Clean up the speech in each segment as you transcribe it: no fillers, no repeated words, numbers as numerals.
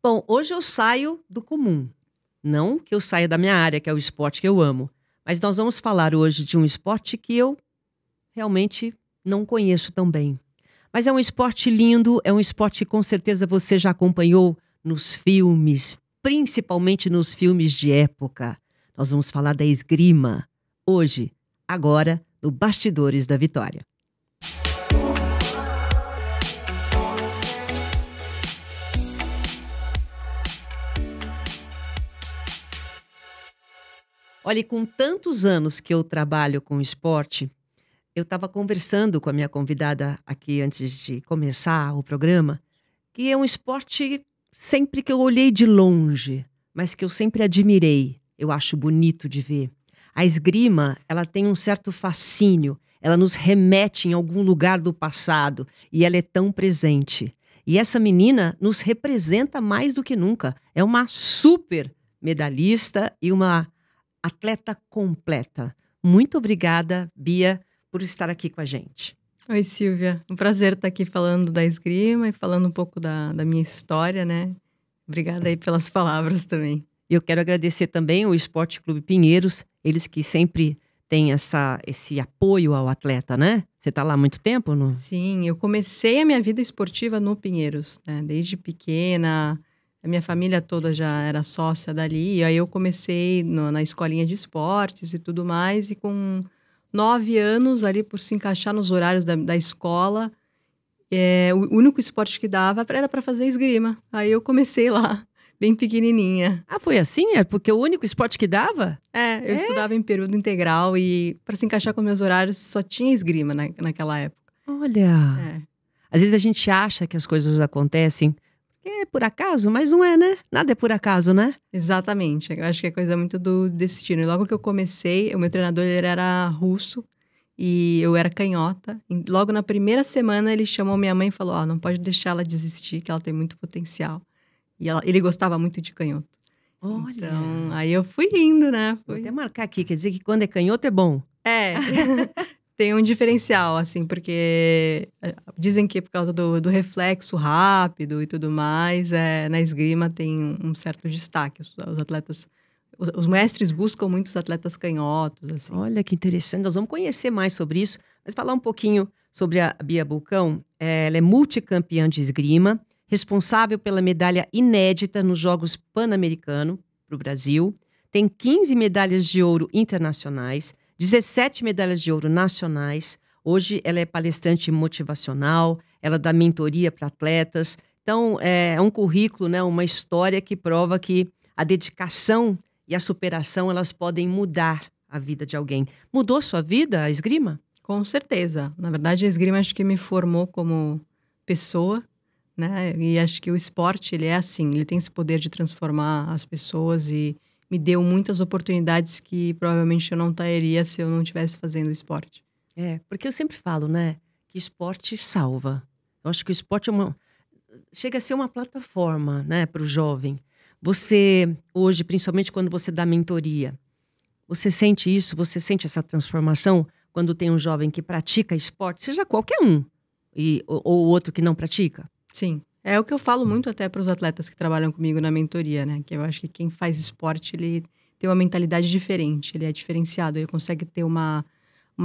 Bom, hoje eu saio do comum. Não que eu saia da minha área, que é o esporte que eu amo. Mas nós vamos falar hoje de um esporte que eu realmente não conheço tão bem. Mas é um esporte lindo, é um esporte que com certeza você já acompanhou nos filmes, principalmente nos filmes de época. Nós vamos falar da esgrima. Hoje, agora, no Bastidores da Vitória. Olha, e com tantos anos que eu trabalho com esporte, eu estava conversando com a minha convidada aqui antes de começar o programa, que é um esporte sempre que eu olhei de longe, mas que eu sempre admirei. Eu acho bonito de ver. A esgrima, ela tem um certo fascínio, ela nos remete em algum lugar do passado e ela é tão presente. E essa menina nos representa mais do que nunca. É uma super medalhista e uma atleta completa. Muito obrigada, Bia, por estar aqui com a gente. Oi, Silvia. Um prazer estar aqui falando da esgrima e falando um pouco da minha história, né? Obrigada aí pelas palavras também. Eu quero agradecer também o Esporte Clube Pinheiros, eles que sempre têm esse apoio ao atleta, né? Você está lá há muito tempo? Não? Sim, eu comecei a minha vida esportiva no Pinheiros, né? Desde pequena, a minha família toda já era sócia dali, e aí eu comecei na escolinha de esportes e tudo mais, e com 9 anos, ali por se encaixar nos horários da escola, o único esporte que dava era para fazer esgrima. Aí eu comecei lá, bem pequenininha. Ah, foi assim? É porque o único esporte que dava? Eu estudava em período integral e para se encaixar com meus horários só tinha esgrima naquela época. Olha, às vezes a gente acha que as coisas acontecem porque é por acaso, mas não é, né? Nada é por acaso, né? Exatamente, eu acho que é coisa muito do destino. E logo que eu comecei, o meu treinador ele era russo e eu era canhota. E logo na primeira semana ele chamou minha mãe e falou, não pode deixar ela desistir, que ela tem muito potencial. E ele gostava muito de canhoto. Olha. Então, aí eu fui indo, né? Vou até marcar aqui, quer dizer que quando é canhoto é bom. Tem um diferencial, assim, porque dizem que por causa do reflexo rápido e tudo mais, na esgrima tem um certo destaque. Os atletas, os mestres buscam muitos atletas canhotos, assim. Olha que interessante, nós vamos conhecer mais sobre isso, mas falar um pouquinho sobre a Bia Bulcão. Ela é multicampeã de esgrima, responsável pela medalha inédita nos Jogos Pan-Americanos para o Brasil, tem 15 medalhas de ouro internacionais, 17 medalhas de ouro nacionais. Hoje ela é palestrante motivacional, ela dá mentoria para atletas. Então, é um currículo, né, uma história que prova que a dedicação e a superação, elas podem mudar a vida de alguém. Mudou sua vida, a esgrima? Com certeza. Na verdade, a esgrima acho que me formou como pessoa, né? E acho que o esporte, ele é assim, ele tem esse poder de transformar as pessoas e me deu muitas oportunidades que provavelmente eu não teria se eu não estivesse fazendo esporte. Porque eu sempre falo, né, que esporte salva. Eu acho que o esporte chega a ser uma plataforma, né, para o jovem. Você, hoje, principalmente quando você dá mentoria, você sente isso? Você sente essa transformação quando tem um jovem que pratica esporte, seja qualquer um, ou outro que não pratica? Sim. É o que eu falo muito até para os atletas que trabalham comigo na mentoria, né? Que eu acho que quem faz esporte, ele tem uma mentalidade diferente, ele é diferenciado, ele consegue ter uma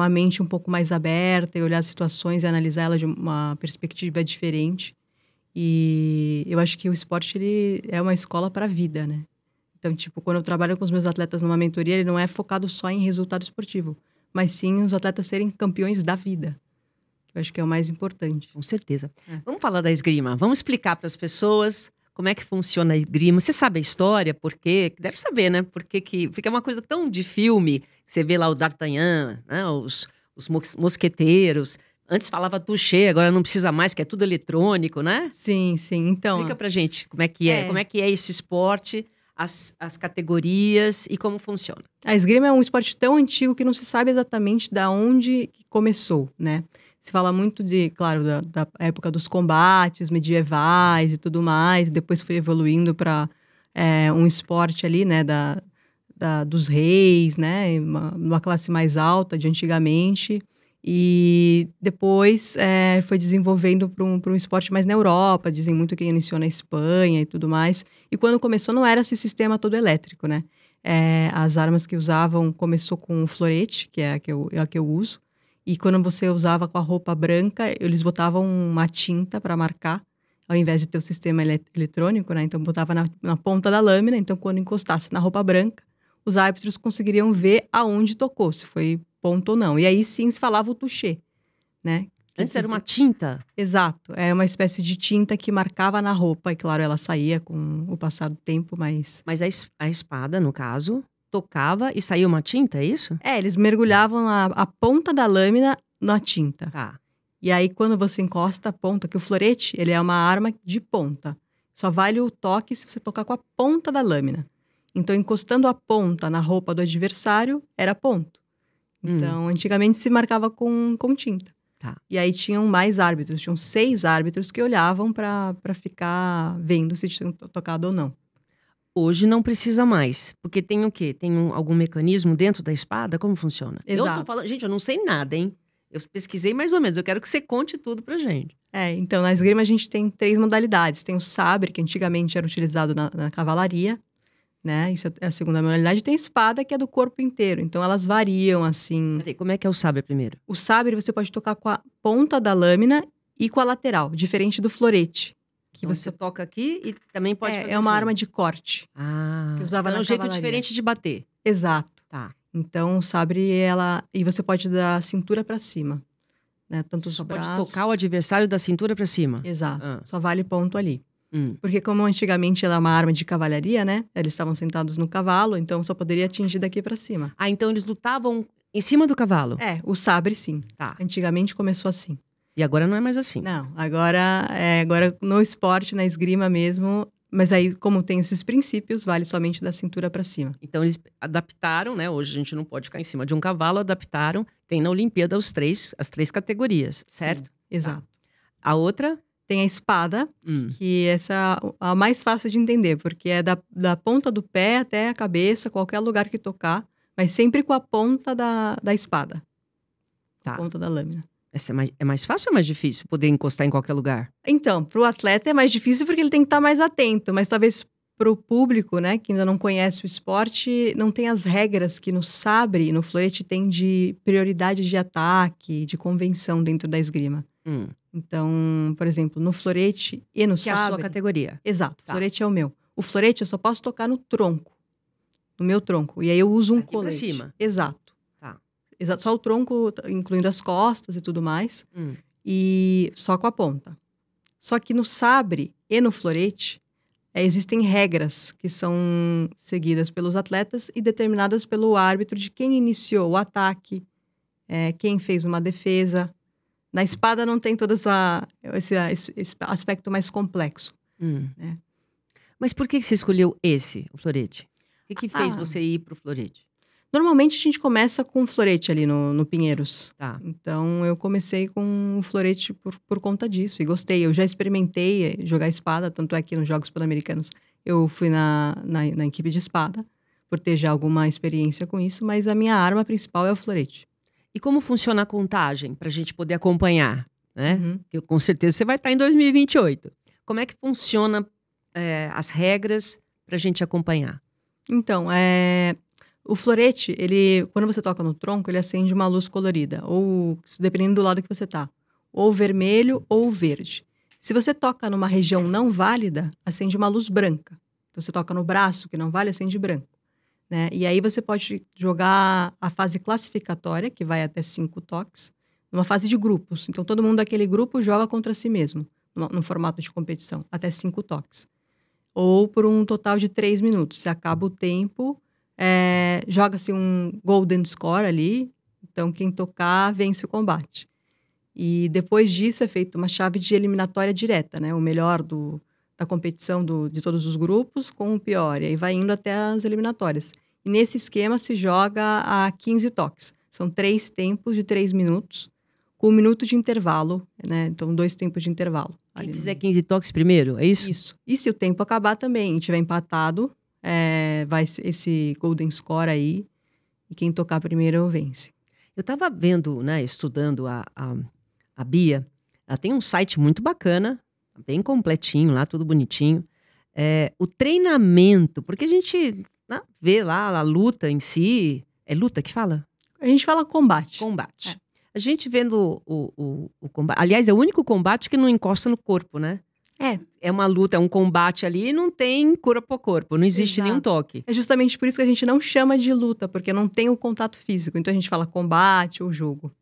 mente um pouco mais aberta e olhar as situações e analisar elas de uma perspectiva diferente. E eu acho que o esporte, ele é uma escola para a vida, né? Então, tipo, quando eu trabalho com os meus atletas numa mentoria, ele não é focado só em resultado esportivo, mas sim os atletas serem campeões da vida. Eu acho que é o mais importante. Com certeza. Vamos falar da esgrima. Vamos explicar para as pessoas como é que funciona a esgrima. Você sabe a história? Por quê? Deve saber, né? Porque é uma coisa tão de filme. Você vê lá o D'Artagnan, né? Os mosqueteiros. Antes falava touché, agora não precisa mais, que é tudo eletrônico, né? Sim, sim. Então, explica pra gente como é que é. Como é que é esse esporte, as categorias e como funciona. A esgrima é um esporte tão antigo que não se sabe exatamente de onde começou, né? Se fala muito claro, da época dos combates medievais e tudo mais, depois foi evoluindo para um esporte ali, né, dos reis, né, uma classe mais alta de antigamente, E depois foi desenvolvendo para um esporte mais na Europa. Dizem muito que iniciou na Espanha e tudo mais. E quando começou não era esse sistema todo elétrico, né? As armas que usavam começou com o florete, que é a que eu uso. E quando você usava com a roupa branca, eles botavam uma tinta para marcar, ao invés de ter o sistema eletrônico, né? Então botava na ponta da lâmina. Então quando encostasse na roupa branca, os árbitros conseguiriam ver aonde tocou, se foi ponto ou não. E aí sim se falava o touché, né? Antes era uma tinta? Exato. É uma espécie de tinta que marcava na roupa. E claro, ela saía com o passar do tempo, mas... Mas a espada, no caso, tocava e saía uma tinta, é isso? Eles mergulhavam a ponta da lâmina na tinta. Tá. E aí, quando você encosta a ponta, que o florete, ele é uma arma de ponta. Só vale o toque se você tocar com a ponta da lâmina. Então, encostando a ponta na roupa do adversário, era ponto. Então, antigamente se marcava com tinta. Tá. E aí tinham mais árbitros, tinham 6 árbitros que olhavam para ficar vendo se tinha tocado ou não. Hoje não precisa mais, porque tem o quê? Tem algum mecanismo dentro da espada? Como funciona? Exato. Eu tô falando, gente, eu não sei nada, hein? Eu pesquisei mais ou menos, eu quero que você conte tudo pra gente. Então na esgrima a gente tem 3 modalidades. Tem o sabre, que antigamente era utilizado na cavalaria, né? Isso é a segunda modalidade. Tem a espada, que é do corpo inteiro. Então elas variam, assim. Peraí, como é que é o sabre primeiro? O sabre você pode tocar com a ponta da lâmina e com a lateral, diferente do florete. Que Então, você você toca aqui e também pode fazer É uma assim. arma de corte. Que usava então é na um jeito cavalaria. diferente de bater. Exato. Tá. Então o sabre, e você pode dar a cintura para cima, né? Tanto os Só braços. pode tocar o adversário da cintura pra cima. Exato. Só vale ponto ali. Hum. Porque como antigamente ela é uma arma de cavalaria, né? Eles estavam sentados no cavalo, então só poderia atingir daqui para cima. Então eles lutavam em cima do cavalo? O sabre sim. Tá. Antigamente começou assim. E agora não é mais assim? Não, agora no esporte, na esgrima mesmo, mas aí como tem esses princípios, vale somente da cintura para cima. Então eles adaptaram, né? Hoje a gente não pode ficar em cima de um cavalo, adaptaram. Tem na Olimpíada as 3 categorias, certo? Sim, exato. A outra? Tem a espada, que essa é a mais fácil de entender, porque é da ponta do pé até a cabeça, qualquer lugar que tocar, mas sempre com a ponta da espada. Tá. A ponta da lâmina. Essa é mais fácil ou mais difícil poder encostar em qualquer lugar? Então, para o atleta é mais difícil porque ele tem que estar mais atento, mas talvez para o público, né, que ainda não conhece o esporte, não tem as regras que no sabre e no florete tem de prioridade de ataque, de convenção dentro da esgrima. Então, por exemplo, no florete e no sabre... Que é a sua categoria. Exato, Tá. O florete é o meu. O florete eu só posso tocar no tronco, no meu tronco. E aí eu uso um Aqui pra colete. cima. Exato. Tá. Exato. Só o tronco, incluindo as costas e tudo mais. E só com a ponta. Só que no sabre e no florete, existem regras que são seguidas pelos atletas e determinadas pelo árbitro de quem iniciou o ataque, quem fez uma defesa. Na espada não tem todo esse aspecto mais complexo. Né? Mas por que você escolheu o florete? O que fez você ir pro florete? Normalmente a gente começa com o florete ali no Pinheiros. Tá. Então eu comecei com o florete por conta disso e gostei. Eu já experimentei jogar espada, tanto é que nos Jogos Pan-Americanos eu fui na equipe de espada, por ter já alguma experiência com isso, mas a minha arma principal é o florete. E como funciona a contagem para a gente poder acompanhar, né? Porque com certeza você vai estar em 2028. Como é que funciona as regras para a gente acompanhar? Então, o florete, quando você toca no tronco, ele acende uma luz colorida, ou dependendo do lado que você tá, ou vermelho ou verde. Se você toca numa região não válida, acende uma luz branca. Então, você toca no braço, que não vale, acende branco. Né? E aí você pode jogar a fase classificatória, que vai até 5 toques, numa fase de grupos. Então, todo mundo daquele grupo joga contra si mesmo, no formato de competição, até 5 toques. Ou por um total de 3 minutos. Se acaba o tempo, joga-se um golden score ali, então quem tocar vence o combate. E depois disso é feita uma chave de eliminatória direta, né? O melhor da competição de todos os grupos com o pior. E aí vai indo até as eliminatórias. E nesse esquema se joga a 15 toques. São 3 tempos de 3 minutos, com 1 minuto de intervalo, né? Então, 2 tempos de intervalo. Quem fizer 15 toques primeiro, é isso? Isso. E se o tempo acabar também e tiver empatado, vai esse golden score aí. E quem tocar primeiro vence. Eu estava vendo, né, estudando a Bia. Ela tem um site muito bacana, bem completinho lá, tudo bonitinho. O treinamento, porque a gente, né, vê lá a luta em si. É luta que fala? A gente fala combate. Combate. A gente vendo o combate. Aliás, é o único combate que não encosta no corpo, né? É uma luta, é um combate ali e não tem corpo a corpo, não existe nenhum toque. É justamente por isso que a gente não chama de luta, porque não tem o contato físico. Então a gente fala combate ou jogo.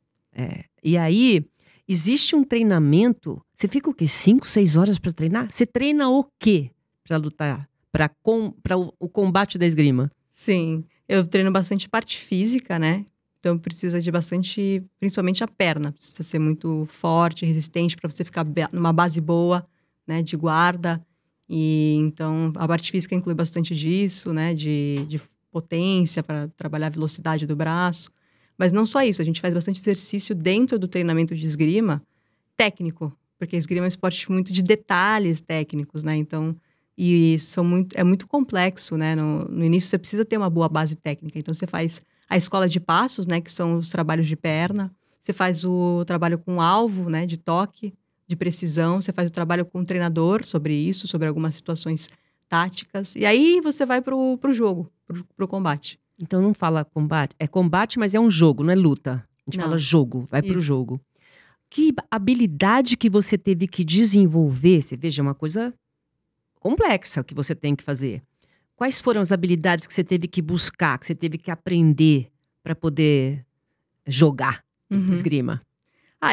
E aí, existe um treinamento. Você fica o quê? 5, 6 horas para treinar? Você treina o quê para lutar? Para o combate da esgrima? Sim, eu treino bastante parte física, né? Então precisa de bastante, principalmente a perna. Precisa ser muito forte, resistente para você ficar numa base boa, né? De guarda. E então a parte física inclui bastante disso, né? De potência para trabalhar a velocidade do braço. Mas não só isso, a gente faz bastante exercício dentro do treinamento de esgrima técnico, porque a esgrima é um esporte muito de detalhes técnicos, né? Então, é muito complexo, né? No início você precisa ter uma boa base técnica. Então você faz a escola de passos, né? Que são os trabalhos de perna. Você faz o trabalho com alvo, né? De toque, de precisão. Você faz o trabalho com o treinador sobre isso, sobre algumas situações táticas. E aí você vai pro jogo, pro combate. Então não fala combate. É combate, mas é um jogo, não é luta. A gente Não. fala jogo, vai pro jogo. Que habilidade que você teve que desenvolver? Você veja, é uma coisa complexa que você tem que fazer. Quais foram as habilidades que você teve que buscar, que você teve que aprender para poder jogar esgrima?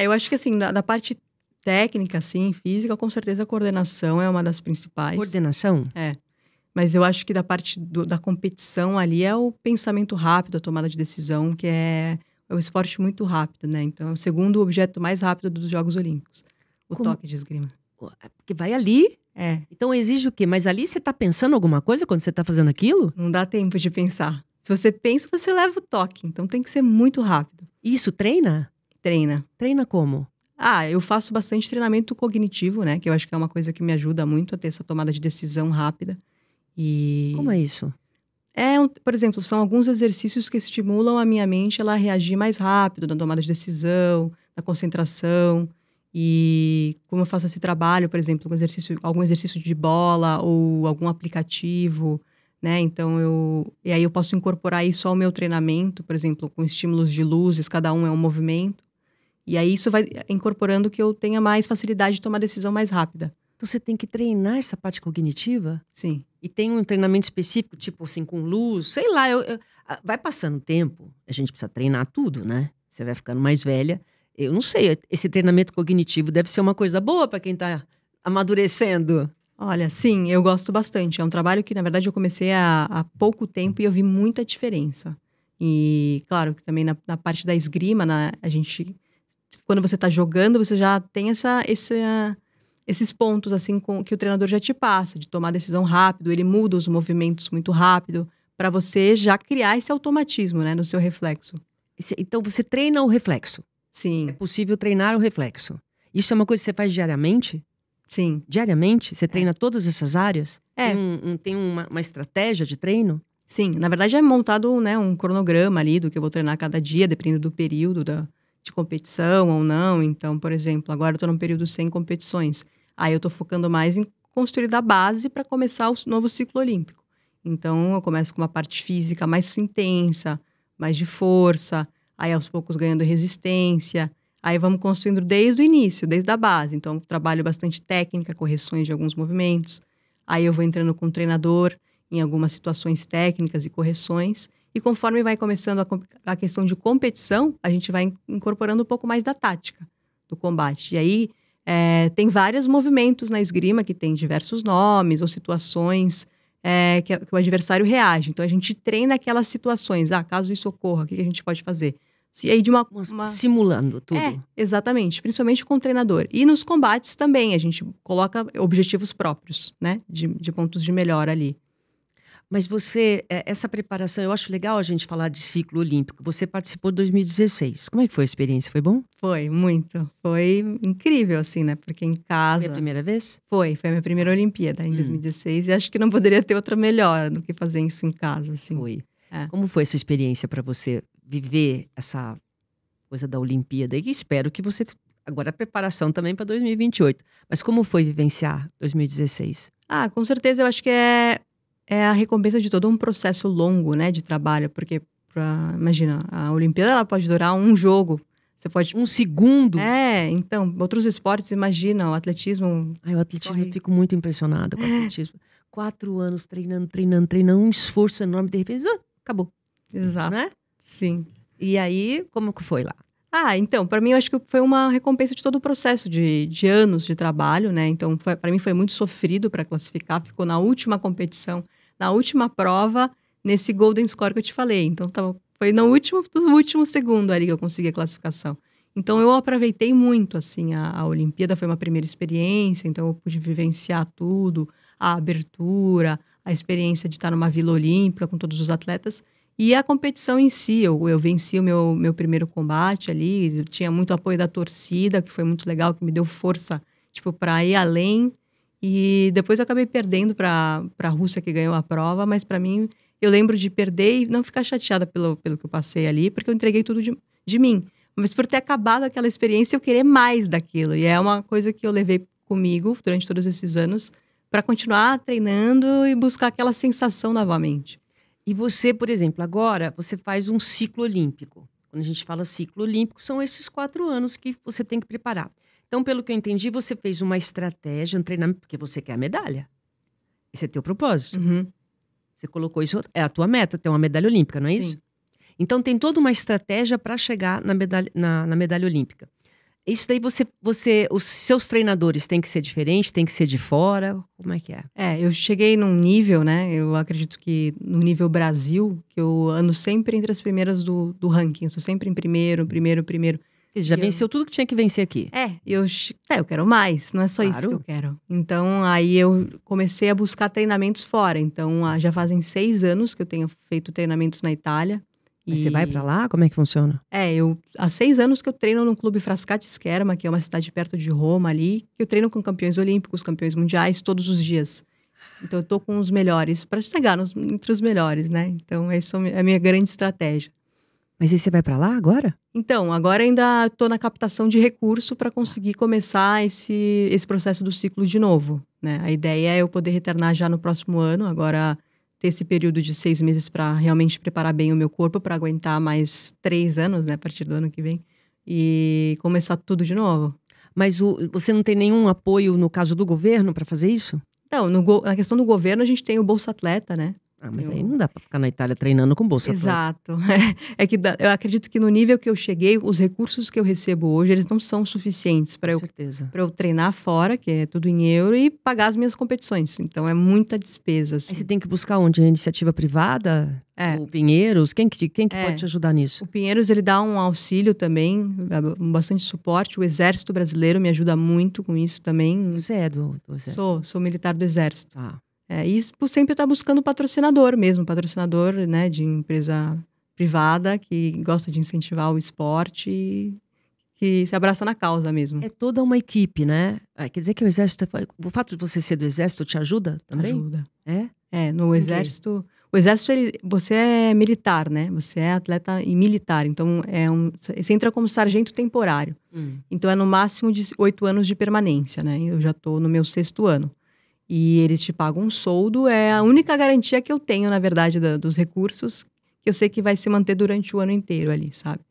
Eu acho que assim, da parte técnica, assim, física, com certeza a coordenação é uma das principais. Coordenação? Mas eu acho que da parte da competição ali é o pensamento rápido, a tomada de decisão, que é um esporte muito rápido, né? Então, é o segundo objeto mais rápido dos Jogos Olímpicos. Toque de esgrima. Porque vai ali. É. Então exige o quê? Mas ali você tá pensando alguma coisa quando você tá fazendo aquilo? Não dá tempo de pensar. Se você pensa, você leva o toque. Então tem que ser muito rápido. Isso treina? Treina. Treina como? Eu faço bastante treinamento cognitivo, né? Que eu acho que é uma coisa que me ajuda muito a ter essa tomada de decisão rápida. Como é isso? Por exemplo, são alguns exercícios que estimulam a minha mente ela a reagir mais rápido na tomada de decisão, na concentração. E como eu faço esse trabalho, por exemplo, algum exercício de bola ou algum aplicativo, né? Então, e aí eu posso incorporar isso ao meu treinamento, por exemplo, com estímulos de luzes, cada um é um movimento. E aí isso vai incorporando que eu tenha mais facilidade de tomar decisão mais rápida. Então você tem que treinar essa parte cognitiva? Sim. E tem um treinamento específico, tipo assim, com luz, sei lá, vai passando o tempo, a gente precisa treinar tudo, né? Você vai ficando mais velha. Eu não sei, esse treinamento cognitivo deve ser uma coisa boa para quem está amadurecendo. Olha, sim, eu gosto bastante. É um trabalho que, na verdade, eu comecei há pouco tempo e eu vi muita diferença. E, claro, que também na parte da esgrima, a gente, quando você está jogando, você já tem esses pontos, assim, que o treinador já te passa, de tomar decisão rápido, ele muda os movimentos muito rápido, para você já criar esse automatismo, né, no seu reflexo. Então, você treina o reflexo? Sim. É possível treinar o reflexo. Isso é uma coisa que você faz diariamente? Sim. Diariamente? Você treina todas essas áreas? Tem uma estratégia de treino? Sim. Na verdade, é montado, né, um cronograma ali do que eu vou treinar cada dia, dependendo do período de competição ou não. Então, por exemplo, agora eu tô num período sem competições. Aí eu tô focando mais em construir da base para começar o novo ciclo olímpico. Então, eu começo com uma parte física mais intensa, mais de força. Aí, aos poucos, ganhando resistência. Aí, vamos construindo desde o início, desde a base. Então, trabalho bastante técnica, correções de alguns movimentos. Aí, eu vou entrando com o treinador em algumas situações técnicas e correções. E conforme vai começando a questão de competição, a gente vai incorporando um pouco mais da tática do combate. E aí, tem vários movimentos na esgrima que tem diversos nomes ou situações que o adversário reage. Então, a gente treina aquelas situações. Caso isso ocorra, o que a gente pode fazer? E aí, simulando tudo. Exatamente. Principalmente com o treinador. E nos combates também, a gente coloca objetivos próprios, né? De pontos de melhora ali. Mas essa preparação, eu acho legal a gente falar de ciclo olímpico. Você participou de 2016. Como é que foi a experiência? Foi bom? Foi, muito. Foi incrível, assim, né? Porque em casa... Foi a primeira vez? Foi a minha primeira Olimpíada, em 2016. E acho que não poderia ter outra melhor do que fazer isso em casa, assim. Foi. Como foi essa experiência para você viver essa coisa da Olimpíada. E espero que você... Agora a preparação também para 2028. Mas como foi vivenciar 2016? Com certeza eu acho que é a recompensa de todo um processo longo, né, de trabalho. Porque, imagina, a Olimpíada ela pode durar um jogo. Você pode... Um segundo? Então, outros esportes, imagina, o atletismo... O atletismo, eu fico muito impressionada com o atletismo. 4 anos treinando, um esforço enorme, de repente, acabou. Exato. Né? Sim. E aí, como que foi lá? Então, para mim, eu acho que foi uma recompensa de todo o processo de anos de trabalho, né? Então, para mim foi muito sofrido para classificar. Ficou na última competição, na última prova, nesse Golden Score que eu te falei. Então, foi no último segundo ali que eu consegui a classificação. Então, eu aproveitei muito, assim, a Olimpíada. Foi uma primeira experiência, então eu pude vivenciar tudo. A abertura, a experiência de estar numa Vila Olímpica com todos os atletas. E a competição em si, eu venci o meu primeiro combate ali, tinha muito apoio da torcida, que foi muito legal, que me deu força, para ir além. E depois eu acabei perdendo para a Rússia, que ganhou a prova, mas para mim, eu lembro de perder e não ficar chateada pelo que eu passei ali, porque eu entreguei tudo de mim. Mas por ter acabado aquela experiência, eu querer mais daquilo. E é uma coisa que eu levei comigo durante todos esses anos, para continuar treinando e buscar aquela sensação novamente. E você, por exemplo, agora você faz um ciclo olímpico. Quando a gente fala ciclo olímpico, são esses 4 anos que você tem que preparar. Então, pelo que eu entendi, você fez uma estratégia, um treinamento, porque você quer a medalha. Esse é teu propósito. Uhum. Você colocou isso, é a tua meta, ter uma medalha olímpica, não é Sim. isso? Então, tem toda uma estratégia para chegar na medalha olímpica. Isso daí os seus treinadores têm que ser diferentes, têm que ser de fora? Como é que é? Eu cheguei num nível, né? Eu acredito que no nível Brasil, que eu ando sempre entre as primeiras do ranking. Eu sou sempre em primeiro. Você já venceu tudo que tinha que vencer aqui. Eu quero mais, não é só isso que eu quero. Então, aí eu comecei a buscar treinamentos fora. Então, já fazem 6 anos que eu tenho feito treinamentos na Itália. Mas você vai pra lá? Como é que funciona? Há 6 anos que eu treino no Clube Frascati Scherma, que é uma cidade perto de Roma ali, que eu treino com campeões olímpicos, campeões mundiais, todos os dias. Então, eu tô com os melhores, para chegar entre os melhores, né? Então, essa é a minha grande estratégia. Mas aí você vai pra lá agora? Então, agora ainda tô na captação de recurso para conseguir começar esse processo do ciclo de novo, né? A ideia é eu poder retornar já no próximo ano, agora... ter esse período de 6 meses para realmente preparar bem o meu corpo para aguentar mais 3 anos, né, a partir do ano que vem, e começar tudo de novo. Mas você não tem nenhum apoio, no caso do governo, para fazer isso? Então, na questão do governo, a gente tem o Bolsa Atleta, né? Mas aí não dá para ficar na Itália treinando com Bolsa Atleta. Exato. É que eu acredito que no nível que eu cheguei, os recursos que eu recebo hoje, eles não são suficientes para eu treinar fora, que é tudo em euro, e pagar as minhas competições. Então, é muita despesa. Assim. Aí você tem que buscar onde? A iniciativa privada? O Pinheiros? Quem que pode te ajudar nisso? O Pinheiros, ele dá um auxílio também, bastante suporte. O Exército Brasileiro me ajuda muito com isso também. Você é do Exército? Sou militar do Exército. E sempre tá buscando patrocinador mesmo, né, de empresa privada que gosta de incentivar o esporte e que se abraça na causa mesmo. É toda uma equipe, né? Quer dizer que o Exército, o fato de você ser do Exército te ajuda também? Ajuda. No Exército... O Exército, você é militar, né? Você é atleta e militar. Então, você entra como sargento temporário. Então, é no máximo de 8 anos de permanência, né? Eu já tô no meu 6º ano. E eles te pagam um soldo, é a única garantia que eu tenho, na verdade, dos recursos, que eu sei que vai se manter durante o ano inteiro ali, sabe?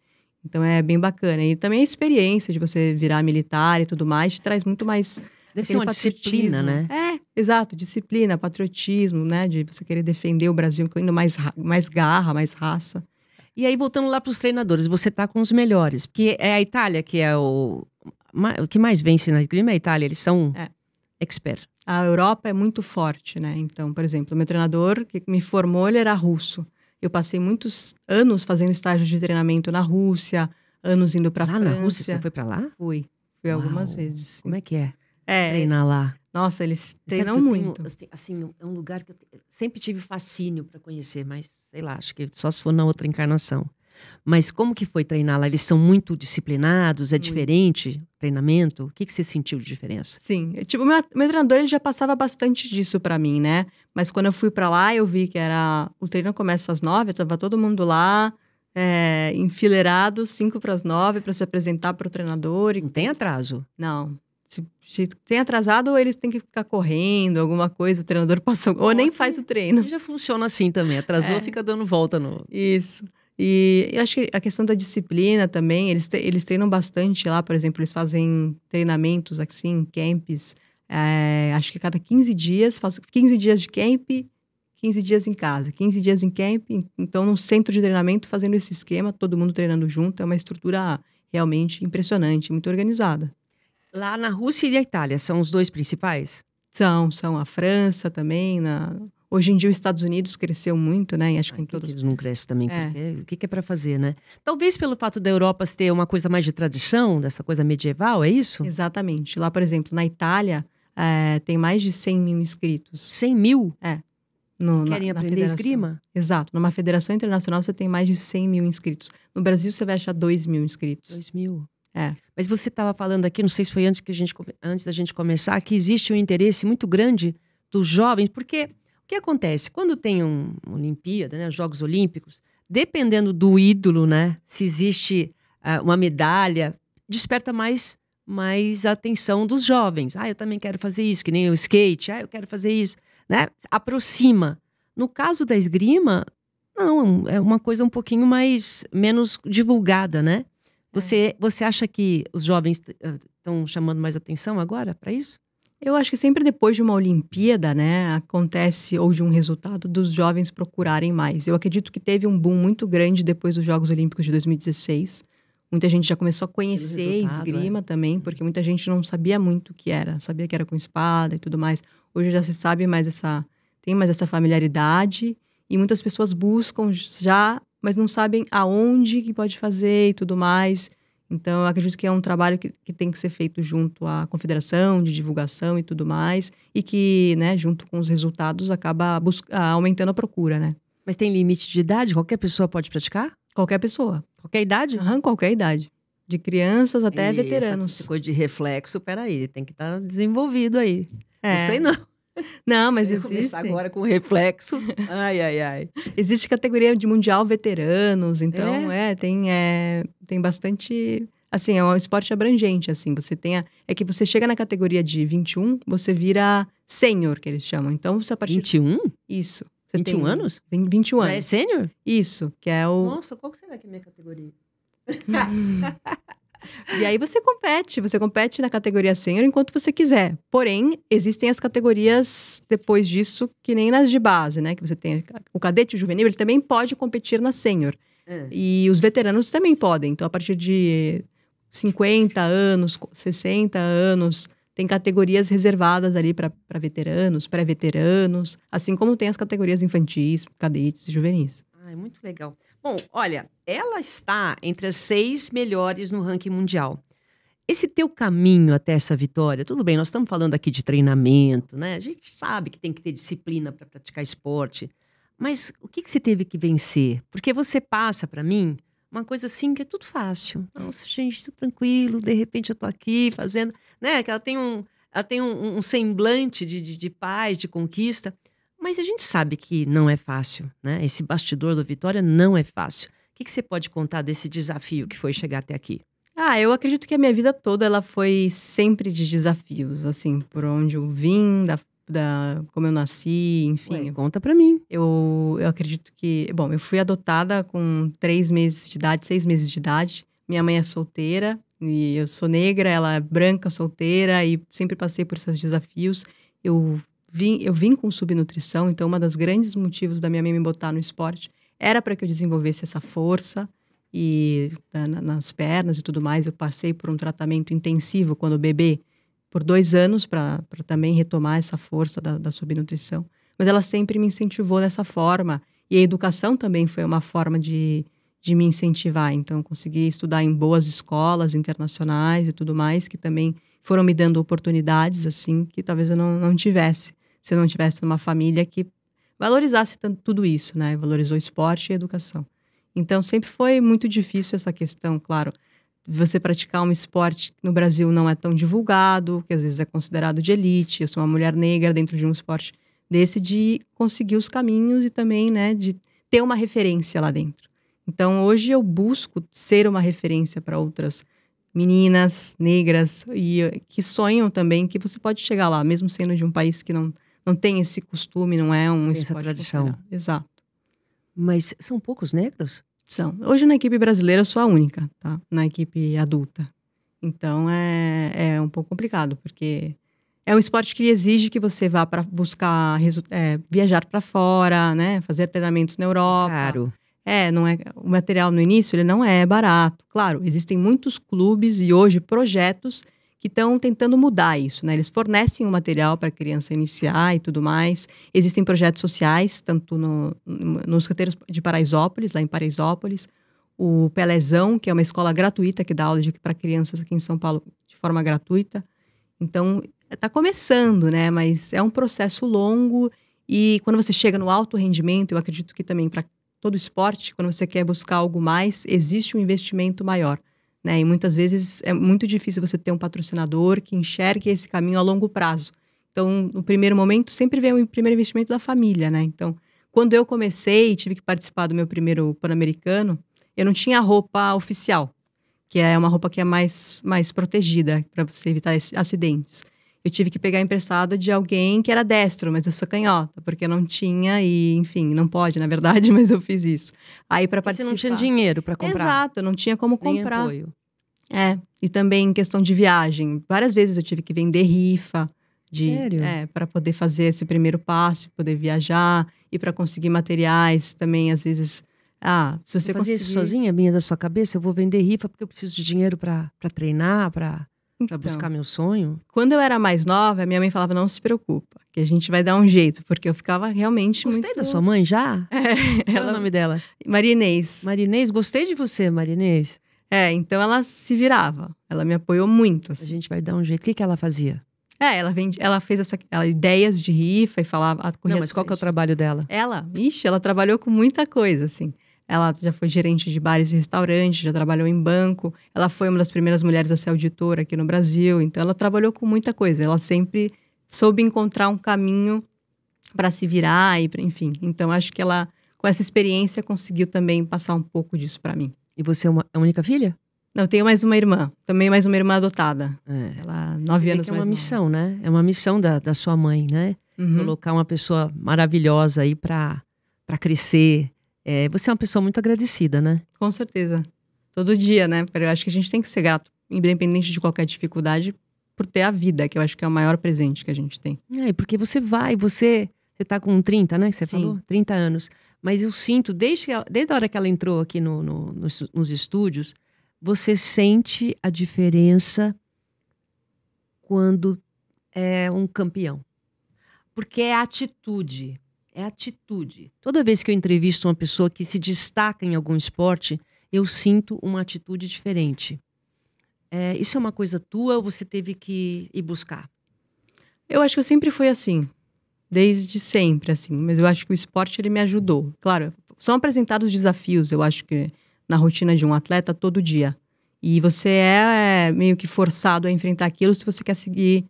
Então é bem bacana. E também a experiência de você virar militar e tudo mais, te traz muito mais... Deve ser uma disciplina, né? Exato, disciplina, patriotismo, né? De você querer defender o Brasil com ainda mais garra, mais raça. E aí, voltando lá para os treinadores, você tá com os melhores. Porque é a Itália que é o que mais vence na esgrima, é a Itália, eles são expert. A Europa é muito forte, né? Então, por exemplo, o meu treinador que me formou, ele era russo. Eu passei muitos anos fazendo estágios de treinamento na Rússia, anos indo para a França. Na Rússia? Você foi para lá? Fui algumas vezes. Como é que é? Treinar lá. Nossa, eles treinam muito. Assim, é um lugar que eu sempre tive fascínio para conhecer, mas sei lá, acho que só se for na outra encarnação. Mas como que foi treinar lá? Eles são muito disciplinados? É diferente o treinamento? O que você sentiu de diferença? Sim. Meu treinador ele já passava bastante disso pra mim, né? Mas quando eu fui pra lá, eu vi que o treino começa às 9, tava todo mundo lá, enfileirados, 8:55, para se apresentar para o treinador. Não tem atraso? Não. Se tem atrasado, eles têm que ficar correndo, alguma coisa, o treinador passa... Ou nem faz o treino. Já funciona assim também. Atrasou, fica dando volta no... Isso. E eu acho que a questão da disciplina também, eles treinam bastante lá, por exemplo, eles fazem treinamentos assim, camps, acho que a cada 15 dias, faz 15 dias de camp, 15 dias em casa, 15 dias em camp, então num centro de treinamento fazendo esse esquema, todo mundo treinando junto, é uma estrutura realmente impressionante, muito organizada. Lá na Rússia e na Itália, são os dois principais? São a França também, hoje em dia os Estados Unidos cresceu muito, né? E acho que em todos... Eles não crescem também, porque o que é para fazer, né? Talvez pelo fato da Europa ter uma coisa mais de tradição, dessa coisa medieval, é isso? Exatamente. Lá, por exemplo, na Itália, tem mais de 100 mil inscritos. 100 mil? Querem na aprender esgrima? Exato. Numa federação internacional, você tem mais de 100 mil inscritos. No Brasil, você vai achar 2 mil inscritos. 2 mil? É. Mas você estava falando aqui, não sei se foi antes da gente começar, que existe um interesse muito grande dos jovens, porque o que acontece? Quando tem uma Olimpíada, né, Jogos Olímpicos, dependendo do ídolo, né, se existe uma medalha, desperta mais a atenção dos jovens. Eu também quero fazer isso, que nem o skate, eu quero fazer isso, né? Aproxima. No caso da esgrima, não, é uma coisa um pouquinho menos divulgada, né? Você acha que os jovens estão chamando mais atenção agora para isso? Eu acho que sempre depois de uma Olimpíada, né, acontece, ou de um resultado, dos jovens procurarem mais. Eu acredito que teve um boom muito grande depois dos Jogos Olímpicos de 2016. Muita gente já começou a conhecer esgrima também, porque muita gente não sabia muito o que era. Sabia que era com espada e tudo mais. Hoje já se sabe tem mais essa familiaridade. E muitas pessoas buscam já, mas não sabem aonde que pode fazer e tudo mais. Então, eu acredito que é um trabalho que tem que ser feito junto à confederação, de divulgação e tudo mais. E que, né, junto com os resultados, acaba aumentando a procura, né? Mas tem limite de idade? Qualquer pessoa pode praticar? Qualquer pessoa. Qualquer idade? Qualquer idade. De crianças até veteranos. Essa coisa de reflexo, peraí, tem que estar desenvolvido aí. Não sei não. Não, mas existe. Começar agora com reflexo. Ai. Existe categoria de mundial veteranos, então tem bastante. Assim, é um esporte abrangente, assim. Você é que você chega na categoria de 21, você vira sênior, que eles chamam. Então, você a partir 21? Isso. Você 21 anos? Tem 21 anos. Já é sênior? Isso, que é o... Nossa, qual será que é a minha categoria? E aí você compete na categoria sênior enquanto você quiser. Porém, existem as categorias depois disso, que nem nas de base, né? Que você tem o cadete e o juvenil, ele também pode competir na sênior. E os veteranos também podem. Então, a partir de 50 anos, 60 anos, tem categorias reservadas ali para veteranos, pré-veteranos, assim como tem as categorias infantis, cadetes e juvenis. Muito legal. Bom, olha, ela está entre as 6 melhores no ranking mundial. Esse teu caminho até essa vitória, tudo bem, nós estamos falando aqui de treinamento, né? A gente sabe que tem que ter disciplina para praticar esporte, mas o que você teve que vencer? Porque você passa para mim uma coisa assim que é tudo fácil. Nossa, gente, tudo tranquilo, de repente eu tô aqui fazendo, né? Que ela tem um semblante de paz, de conquista. Mas a gente sabe que não é fácil, né? Esse bastidor da vitória não é fácil. O que você pode contar desse desafio que foi chegar até aqui? Eu acredito que a minha vida toda ela foi sempre de desafios, assim, por onde eu vim, como eu nasci, enfim. Conta pra mim. Eu acredito que... Bom, eu fui adotada com 6 meses de idade. Minha mãe é solteira e eu sou negra, ela é branca, solteira e sempre passei por esses desafios. Eu vim com subnutrição, então um dos grandes motivos da minha mãe me botar no esporte era para que eu desenvolvesse essa força e nas pernas e tudo mais. Eu passei por um tratamento intensivo quando bebê por 2 anos para também retomar essa força da subnutrição. Mas ela sempre me incentivou dessa forma e a educação também foi uma forma de me incentivar. Então, eu consegui estudar em boas escolas internacionais e tudo mais, que também foram me dando oportunidades, assim, que talvez eu não tivesse. Se eu não tivesse numa família que valorizasse tudo isso, né? Valorizou esporte e educação. Então, sempre foi muito difícil essa questão, claro. Você praticar um esporte que no Brasil não é tão divulgado, que às vezes é considerado de elite. Eu sou uma mulher negra dentro de um esporte desse, de conseguir os caminhos e também, né, de ter uma referência lá dentro. Então, hoje eu busco ser uma referência para outras meninas negras que sonham também que você pode chegar lá, mesmo sendo de um país que não tem esse costume, não é um Tem essa esporte tradição. considerado. Exato. Mas são poucos negros? São. Hoje na equipe brasileira eu sou a única, tá? Na equipe adulta. Então é um pouco complicado, porque é um esporte que exige que você vá para buscar viajar para fora, né? Fazer treinamentos na Europa. Caro. Não é, o material no início ele não é barato. Claro, existem muitos clubes e hoje projetos que estão tentando mudar isso, né? Eles fornecem o material para a criança iniciar e tudo mais. Existem projetos sociais, tanto nos canteiros de Paraisópolis, lá em Paraisópolis. O Pelezão, que é uma escola gratuita que dá aula para crianças aqui em São Paulo de forma gratuita. Então, está começando, né? Mas é um processo longo e quando você chega no alto rendimento, eu acredito que também para todo esporte, quando você quer buscar algo mais, existe um investimento maior, né? E muitas vezes é muito difícil você ter um patrocinador que enxergue esse caminho a longo prazo. Então, no primeiro momento, sempre vem o primeiro investimento da família, né? Então, quando eu comecei e tive que participar do meu primeiro Pan-Americano, eu não tinha roupa oficial, que é uma roupa que é mais protegida para você evitar acidentes. Eu tive que pegar emprestada de alguém que era destro, mas eu sou canhota, porque eu não tinha e, enfim, não pode, na verdade, mas eu fiz isso. Aí para participar. Você não tinha dinheiro para comprar. Exato, eu não tinha como comprar. Nem apoio. E também em questão de viagem. Várias vezes eu tive que vender rifa Sério? para poder fazer esse primeiro passo, poder viajar e para conseguir materiais também, às vezes. Se você fazia isso sozinha, minha da sua cabeça? Eu vou vender rifa porque eu preciso de dinheiro para treinar, para buscar meu sonho? Quando eu era mais nova, minha mãe falava, não se preocupa, que a gente vai dar um jeito, porque eu ficava realmente Gostei da sua mãe já? Qual é o nome dela? Marinês. Marinês, gostei de você, Marinês. Então ela se virava, ela me apoiou muito. Assim. A gente vai dar um jeito. O que ela fazia? Ela fez ideias de rifa e falava... Não, mas qual que é o trabalho dela? Ela trabalhou com muita coisa, assim. Ela já foi gerente de bares e restaurantes, já trabalhou em banco. Ela foi uma das primeiras mulheres a ser auditora aqui no Brasil. Então, ela trabalhou com muita coisa. Ela sempre soube encontrar um caminho para se virar, enfim. Então, acho que ela, com essa experiência, conseguiu também passar um pouco disso para mim. E você é a única filha? Não, eu tenho mais uma irmã. Também mais uma irmã adotada. Ela, 9 anos mais nova. É uma missão, né? É uma missão da sua mãe, né? Uhum. Colocar uma pessoa maravilhosa aí para crescer. Você é uma pessoa muito agradecida, né? Com certeza. Todo dia, né? Eu acho que a gente tem que ser grato, independente de qualquer dificuldade, por ter a vida, que eu acho que é o maior presente que a gente tem. Porque você tá com 30, né? Que você falou? 30 anos. Mas eu sinto, desde a hora que ela entrou aqui nos estúdios, você sente a diferença quando é um campeão. Porque é atitude. É atitude. Toda vez que eu entrevisto uma pessoa que se destaca em algum esporte, eu sinto uma atitude diferente. Isso é uma coisa tua ou você teve que ir buscar? Eu acho que eu sempre fui assim. Desde sempre, assim. Mas eu acho que o esporte, ele me ajudou. Claro, são apresentados desafios, eu acho que na rotina de um atleta todo dia. E você é meio que forçado a enfrentar aquilo se você quer seguir...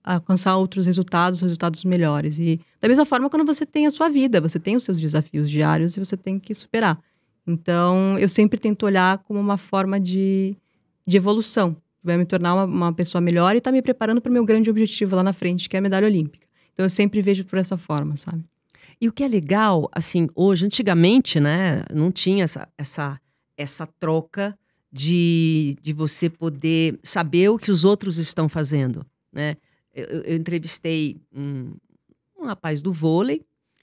alcançar outros resultados melhores. E da mesma forma, quando você tem a sua vida, você tem os seus desafios diários e você tem que superar. Então, eu sempre tento olhar como uma forma de evolução. Vai me tornar uma pessoa melhor e tá me preparando para o meu grande objetivo lá na frente, que é a medalha olímpica. Então, eu sempre vejo por essa forma, sabe? E o que é legal, assim, hoje, antigamente, né, não tinha essa troca de você poder saber o que os outros estão fazendo. Né? Eu entrevistei um rapaz do vôlei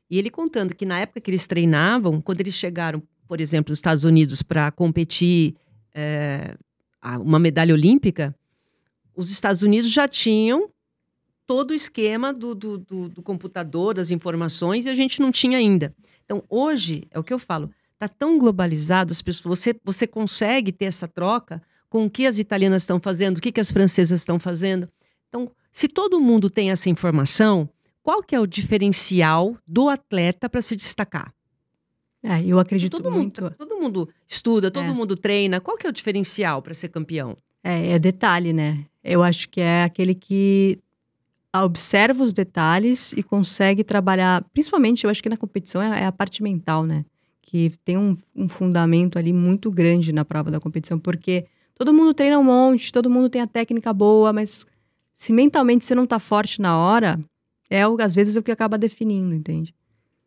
e ele contando que na época que eles treinavam, quando eles chegaram, por exemplo, nos Estados Unidos para competir uma medalha olímpica, os Estados Unidos já tinham todo o esquema do computador, das informações, e a gente não tinha ainda. Então, hoje, é o que eu falo, está tão globalizado, as pessoas, você consegue ter essa troca com o que as italianas estão fazendo, o que as francesas estão fazendo. Então, se todo mundo tem essa informação, qual que é o diferencial do atleta para se destacar? Eu acredito muito... Todo mundo estuda, todo mundo treina. Qual que é o diferencial para ser campeão? É detalhe, né? Eu acho que é aquele que observa os detalhes e consegue trabalhar... Principalmente, eu acho que na competição é a parte mental, né? que tem um fundamento ali muito grande na prova da competição, porque todo mundo treina um monte, todo mundo tem a técnica boa, mas se mentalmente você não tá forte na hora, às vezes é o que acaba definindo, entende?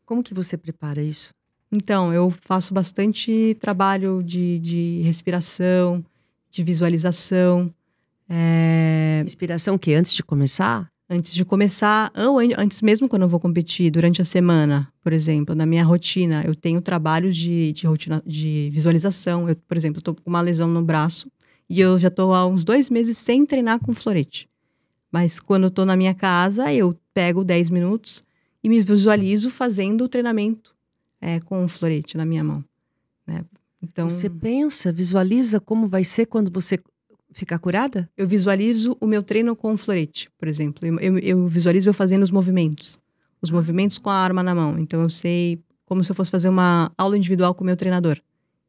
Como que você prepara isso? Então, eu faço bastante trabalho de respiração, de visualização. Inspiração que antes de começar? Antes de começar, ou antes mesmo quando eu vou competir, durante a semana, por exemplo, na minha rotina, eu tenho trabalhos de rotina de visualização. Eu, por exemplo, estou com uma lesão no braço e eu já estou há uns 2 meses sem treinar com florete. Mas quando eu estou na minha casa, eu pego 10 minutos e me visualizo fazendo o treinamento com o florete na minha mão, né? Então, Você pensa, visualiza como vai ser quando você ficar curada? eu visualizo o meu treino com o florete, por exemplo. Eu visualizo eu fazendo os movimentos com a arma na mão. Então, eu sei como se eu fosse fazer uma aula individual com o meu treinador.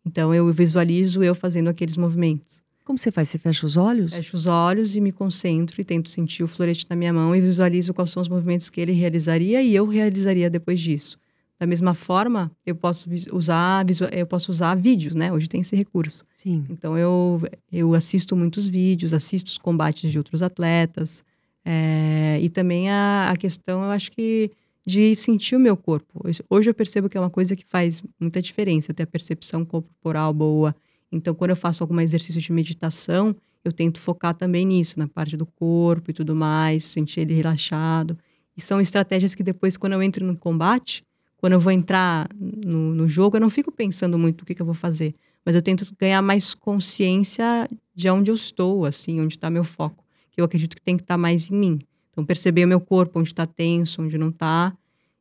Então, eu visualizo eu fazendo aqueles movimentos. Como você faz? Você fecha os olhos? Fecho os olhos e me concentro e tento sentir o florete na minha mão e visualizo quais são os movimentos que ele realizaria e eu realizaria depois disso. Da mesma forma, eu posso usar vídeos, né? Hoje tem esse recurso. Sim. Então, eu assisto muitos vídeos, assisto os combates de outros atletas. E também a questão, eu acho que, de sentir o meu corpo. Hoje eu percebo que é uma coisa que faz muita diferença, ter a percepção corporal boa. Então, quando eu faço algum exercício de meditação, eu tento focar também nisso, na parte do corpo e tudo mais, sentir ele relaxado. E são estratégias que depois, quando eu entro no combate, quando eu vou entrar no jogo, eu não fico pensando muito o que eu vou fazer. Mas eu tento ganhar mais consciência de onde eu estou, assim, onde está meu foco. Que eu acredito que tem que estar mais em mim. Então, perceber o meu corpo, onde está tenso, onde não está.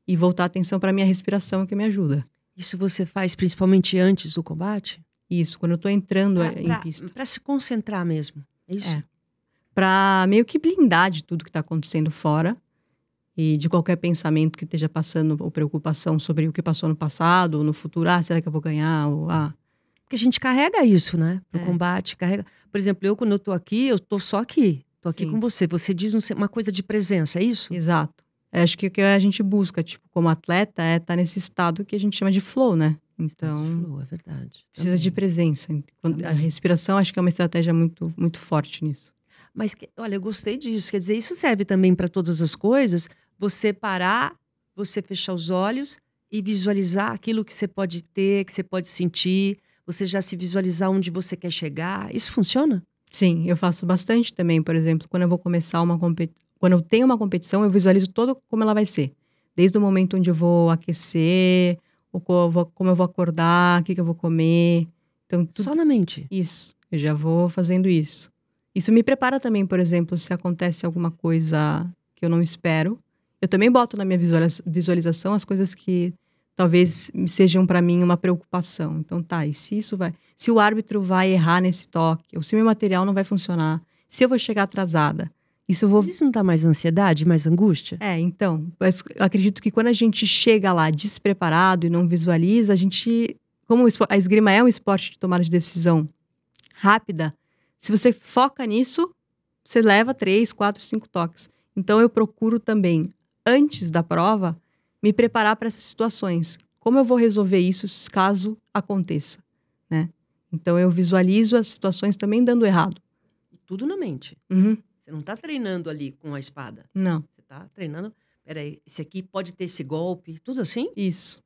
E voltar a atenção para a minha respiração, que me ajuda. Isso você faz principalmente antes do combate? Isso, quando eu tô entrando em pista. Para se concentrar mesmo, é isso? Pra meio que blindar de tudo que tá acontecendo fora. E de qualquer pensamento que esteja passando ou preocupação sobre o que passou no passado ou no futuro. Será que eu vou ganhar? Porque a gente carrega isso, né? Pro combate, carrega. Por exemplo, quando eu tô aqui, eu tô só aqui. Tô aqui com você. Você diz uma coisa de presença, é isso? Exato. Acho que o que a gente busca, tipo, como atleta, é estar nesse estado que a gente chama de flow, né? Então, flow, é verdade. Precisa de presença. A respiração, acho que é uma estratégia muito, muito forte nisso. Mas, olha, eu gostei disso. Quer dizer, isso serve também para todas as coisas. Você parar, você fechar os olhos e visualizar aquilo que você pode ter, que você pode sentir. Você já se visualizar onde você quer chegar. Isso funciona? Sim, eu faço bastante também. Por exemplo, quando eu vou começar quando eu tenho uma competição, eu visualizo todo como ela vai ser. Desde o momento onde eu vou aquecer, como eu vou acordar, o que eu vou comer. Então, Só na mente? Isso, eu já vou fazendo isso. Isso me prepara também, por exemplo, se acontece alguma coisa que eu não espero. Eu também boto na minha visualização as coisas que talvez sejam para mim uma preocupação. Então, e se o árbitro vai errar nesse toque, ou se meu material não vai funcionar, se eu vou chegar atrasada, Mas isso não dá mais ansiedade, mais angústia? Então, eu acredito que quando a gente chega lá despreparado e não visualiza, como a esgrima é um esporte de tomada de decisão rápida, se você foca nisso, você leva 3, 4, 5 toques. Então, eu procuro também, antes da prova, me preparar para essas situações. Como eu vou resolver isso caso aconteça, né? Então, eu visualizo as situações também dando errado. Tudo na mente. Uhum. Você não está treinando ali com a espada. Não. Você está treinando... Peraí, esse aqui pode ter esse golpe. Tudo assim? Isso.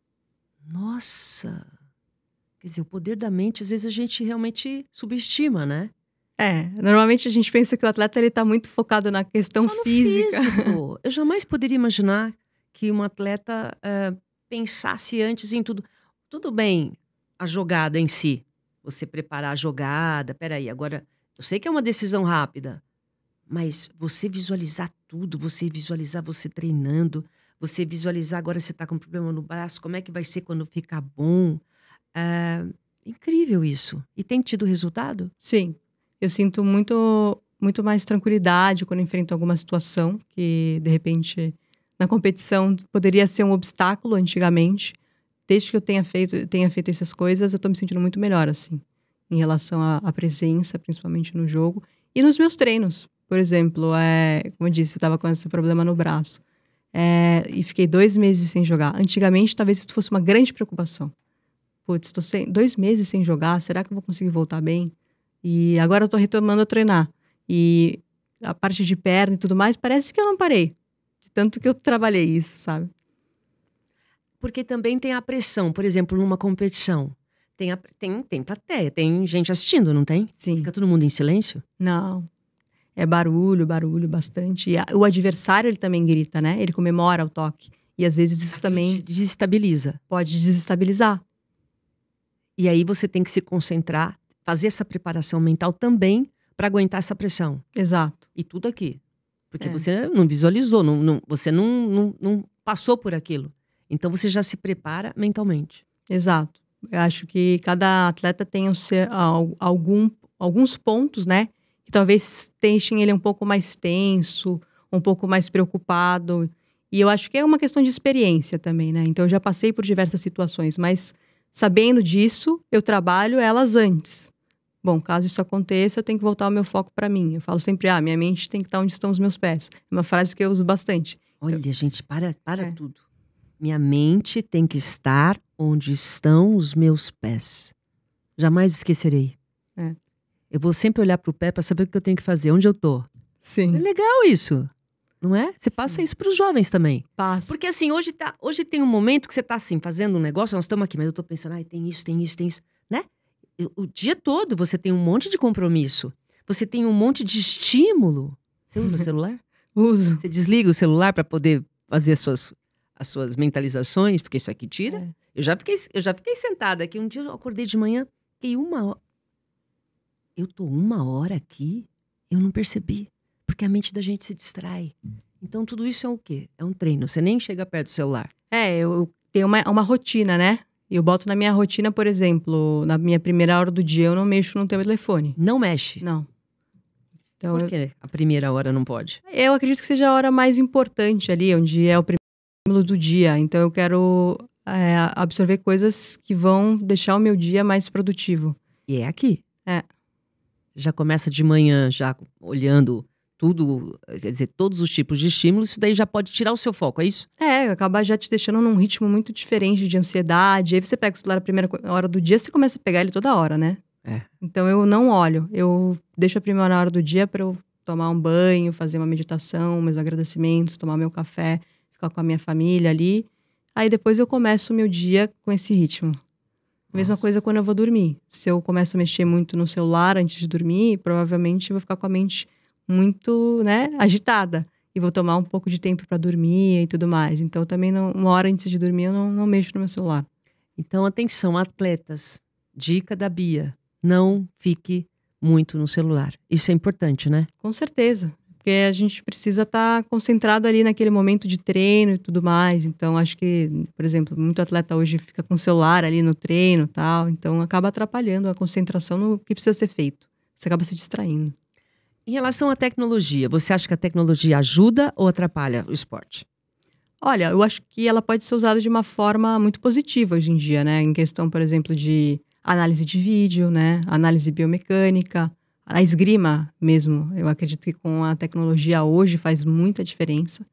Nossa! Quer dizer, o poder da mente, às vezes a gente realmente subestima, né? Normalmente a gente pensa que o atleta ele tá muito focado na questão Só no física. Físico. Eu jamais poderia imaginar que um atleta pensasse antes em tudo. Tudo bem, a jogada em si. Você preparar a jogada. Peraí, agora, eu sei que é uma decisão rápida, mas você visualizar tudo, você visualizar você treinando, você visualizar agora você tá com um problema no braço, como é que vai ser quando ficar bom. Incrível isso. E tem tido resultado? Sim. Eu sinto muito, muito mais tranquilidade quando enfrento alguma situação que, de repente, na competição poderia ser um obstáculo antigamente. Desde que eu tenha feito essas coisas, eu tô me sentindo muito melhor, assim, em relação à presença, principalmente no jogo. E nos meus treinos, por exemplo, como eu disse, eu tava com esse problema no braço. E fiquei 2 meses sem jogar. Antigamente, talvez isso fosse uma grande preocupação. putz, 2 meses sem jogar, será que eu vou conseguir voltar bem? E agora eu tô retomando a treinar. E a parte de perna e tudo mais, parece que eu não parei. De tanto que eu trabalhei isso, sabe? Porque também tem a pressão, por exemplo, numa competição. Tem plateia, tem gente assistindo, não tem? Sim. Fica todo mundo em silêncio? Não. É barulho bastante. E o adversário, ele também grita, né? Ele comemora o toque. E às vezes isso também Te desestabiliza. pode desestabilizar. E aí você tem que se concentrar, fazer essa preparação mental também para aguentar essa pressão. Exato. E tudo aqui. Porque É. você não visualizou, você não passou por aquilo. Então você já se prepara mentalmente. Exato. Eu acho que cada atleta tem alguns pontos, né? Que talvez deixem ele um pouco mais tenso, um pouco mais preocupado. E eu acho que é uma questão de experiência também, né? Então eu já passei por diversas situações, mas sabendo disso, eu trabalho elas antes. Bom, caso isso aconteça, eu tenho que voltar o meu foco para mim. Eu falo sempre, minha mente tem que estar onde estão os meus pés. É uma frase que eu uso bastante. Olha, gente, para É. tudo. Minha mente tem que estar onde estão os meus pés. Jamais esquecerei. É. Eu vou sempre olhar para o pé para saber o que eu tenho que fazer, onde eu tô. É Sim. legal isso, não é? Você passa isso para os jovens também. Passa. Porque assim, hoje tem um momento que você tá assim, fazendo um negócio, nós estamos aqui, mas eu tô pensando, tem isso, né? O dia todo você tem um monte de compromisso. Você tem um monte de estímulo. Você usa o celular? Uso. Você desliga o celular para poder fazer as suas mentalizações, porque isso aqui tira. É. Eu já fiquei sentada aqui. Um dia eu acordei de manhã, fiquei 1 hora. Eu tô 1 hora aqui, eu não percebi. Porque a mente da gente se distrai. Então tudo isso é o quê? É um treino. Você nem chega perto do celular. Eu tenho uma rotina, né? Eu boto na minha rotina, por exemplo, na minha primeira hora do dia, eu não mexo no telefone. Não mexe. Não. Então, Por que a primeira hora não pode? eu acredito que seja a hora mais importante ali, onde é o primeiro do dia. Então, eu quero absorver coisas que vão deixar o meu dia mais produtivo. E é aqui. É. Você já começa de manhã, já olhando tudo, quer dizer, todos os tipos de estímulos, isso daí já pode tirar o seu foco, é isso? Acaba já te deixando num ritmo muito diferente de ansiedade. Aí você pega o celular a primeira hora do dia, você começa a pegar ele toda hora, né? É. Então eu não olho. Eu deixo a primeira hora do dia para eu tomar um banho, fazer uma meditação, meus agradecimentos, tomar meu café, ficar com a minha família ali. Aí depois eu começo o meu dia com esse ritmo. Mesma coisa quando eu vou dormir. Se eu começo a mexer muito no celular antes de dormir, provavelmente eu vou ficar com a mente muito, né, agitada. E vou tomar um pouco de tempo para dormir e tudo mais. Então, também, uma hora antes de dormir, eu não mexo no meu celular. Então, atenção, atletas. Dica da Bia. Não fique muito no celular. Isso é importante, né? Com certeza. Porque a gente precisa estar concentrado ali naquele momento de treino e tudo mais. Então, acho que, por exemplo, muito atleta hoje fica com o celular ali no treino e tal. Então, acaba atrapalhando a concentração no que precisa ser feito. Você acaba se distraindo. Em relação à tecnologia, você acha que a tecnologia ajuda ou atrapalha o esporte? Olha, eu acho que ela pode ser usada de uma forma muito positiva hoje em dia, né? Em questão, por exemplo, de análise de vídeo, né? Análise biomecânica, a esgrima mesmo. Eu acredito que com a tecnologia hoje faz muita diferença.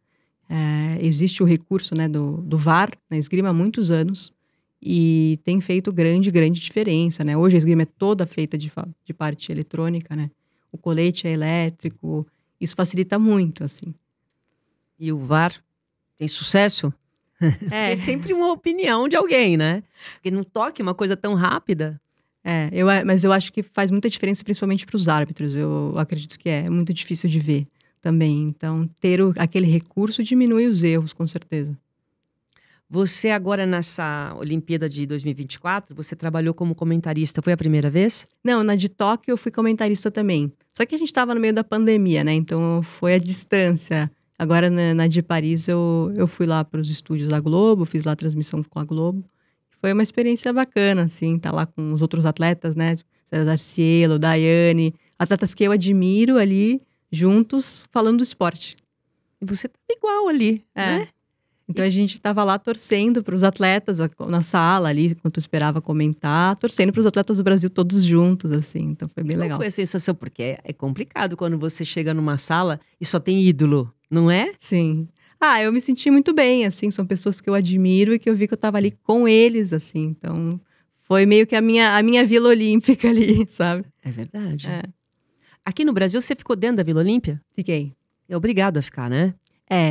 Existe o recurso, né, do VAR na esgrima há muitos anos e tem feito grande diferença, né? Hoje a esgrima é toda feita de parte eletrônica, né? O colete é elétrico, isso facilita muito, assim. E o VAR tem sucesso? É sempre uma opinião de alguém, né? Porque no toque, uma coisa tão rápida. Mas eu acho que faz muita diferença, principalmente para os árbitros. Eu acredito que é muito difícil de ver também. Então, ter aquele recurso diminui os erros, com certeza. Você agora nessa Olimpíada de 2024, você trabalhou como comentarista, foi a primeira vez? Não, na de Tóquio eu fui comentarista também. Só que a gente estava no meio da pandemia, né? Então foi à distância. Agora na de Paris eu fui lá para os estúdios da Globo, fiz lá a transmissão com a Globo. Foi uma experiência bacana, assim, tá lá com os outros atletas, né? César Cielo, Daiane, atletas que eu admiro ali, juntos, falando do esporte. E você tá igual ali, né? Então a gente estava lá torcendo para os atletas na sala ali, enquanto eu esperava comentar, torcendo para os atletas do Brasil todos juntos, assim. Então foi bem legal. Qual foi a sensação? Porque é complicado quando você chega numa sala e só tem ídolo, não é? Sim. Eu me senti muito bem, assim. São pessoas que eu admiro e que eu vi que eu estava ali com eles, assim. Então Foi meio que a minha Vila Olímpica ali, sabe? É verdade. É. Aqui no Brasil, você ficou dentro da Vila Olímpia? Fiquei. É obrigado a ficar, né?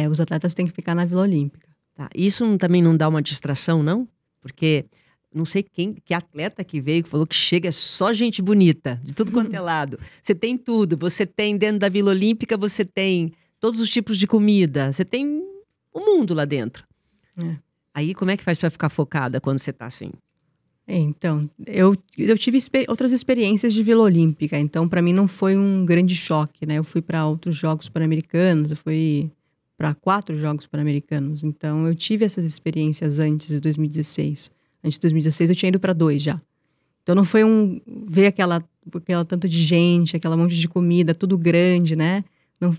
Os atletas têm que ficar na Vila Olímpica. Tá. Isso também não dá uma distração, não? Porque não sei que atleta que veio que falou que chega só gente bonita, de tudo quanto é lado. Você tem tudo. Você tem dentro da Vila Olímpica, você tem todos os tipos de comida. Você tem o mundo lá dentro. É. Aí como é que faz para ficar focada quando você tá assim? Então, eu tive outras experiências de Vila Olímpica. Então, para mim não foi um grande choque, né? Eu fui para outros Jogos Pan-Americanos, eu fui para 4 Jogos Pan-Americanos. Então, eu tive essas experiências antes de 2016. Antes de 2016, eu tinha ido para 2 já. Então, não foi ver aquela tanto de gente, aquela monte de comida, tudo grande, né?